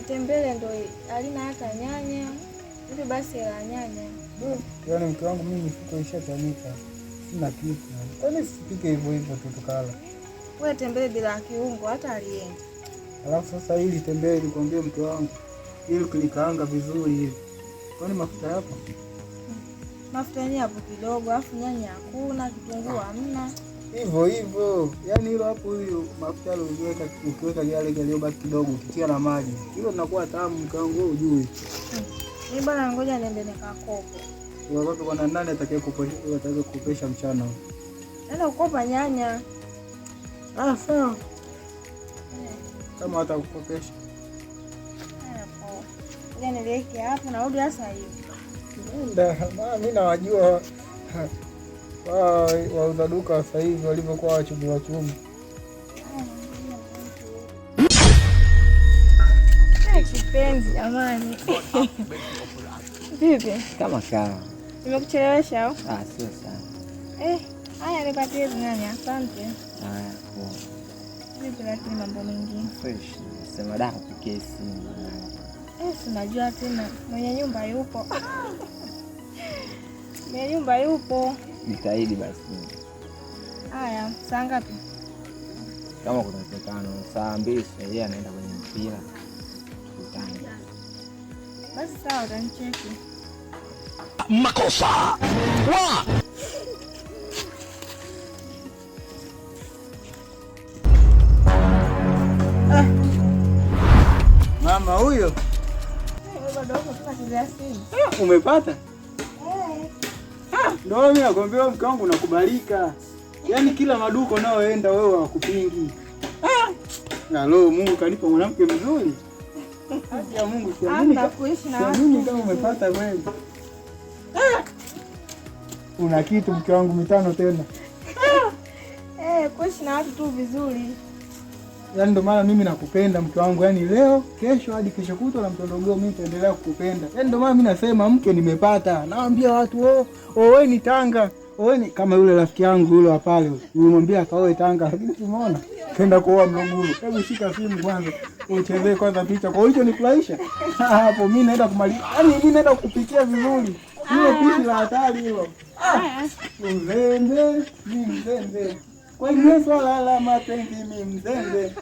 tembele ndo halina hata nyanya. Hivi basi la nyanya. Yaani mke wangu mimi mifuko ishachanika. Sina kitu. Kwani sipike hivyo hivyo tu tukala. Wewe tembele bila kiungo hata alienda. Alafu sasa hili tembele nikwambie mke wangu. Ili kulikaanga vizuri hivi. Kwani mafuta yapo? Mafuta yenyewe hapo kidogo, alafu nyanya hakuna, kitunguu hamna. Hivyo hivyo. Yaani hilo hapo hiyo mafuta yale ukiweka yale yaliyobaki kidogo ukitia na maji. Hilo linakuwa tamu mke wangu wewe ujue. Mimi bwana ngoja niende nikakope. Wakati kuna nani atakayekukopesha mchana? Nenda kukopa nyanya. Sawa. Kama atakukopesha. Hapo. Ngoja niweke hapo na rudi sasa hivi. Nenda, mimi nawajua wauza duka sasa hivi walivyokuwa wachumi. Kipenzi jamani. Vipi? Kama sawa. Nimekuchelewesha au? Sio sana. Haya nipatie nyanya, asante. Haya, poa. Vipi lakini mambo mengine? Fresh. Sema da kupikia simu. Unajua tena mwenye nyumba yupo. Mwenye nyumba yupo. Nitaidi basi. Haya, saa ngapi? Kama kuna uwezekano saa 2 yeye anaenda kwenye mpira. Tutanga. Basi sawa, utanicheki. Makosa. Mama huyo. Umepata? Ndio mimi nakwambia mke wangu nakubalika. Yaani kila maduka unaoenda wewe wakupingi. Halo, Mungu kanipa mwanamke mzuri. Haki ya Mungu siamini kama umepata kweli. Una kitu mke wangu mitano tena. Kuishi na watu tu vizuri. Yaani ndio maana mimi nakupenda mke wangu. Yaani leo, kesho hadi kesho kutwa na mtondogoo mimi nitaendelea kukupenda. Yaani ndio maana mimi nasema mke nimepata. Naambia watu oweni Tanga. Oweni kama yule rafiki yangu yule wa pale. Nilimwambia akaoe Tanga lakini tumeona kenda kuoa Mluguru. Hebu shika simu kwanza. Uchezee kwanza picha. Kwa hiyo nifurahisha. Hapo mimi naenda kumaliza. Yaani mimi naenda kukupikia vizuri. Hiyo picha la hatari hilo. Mzembe, mimi mzembe. Kwa hiyo swala la mapenzi mimi mzembe.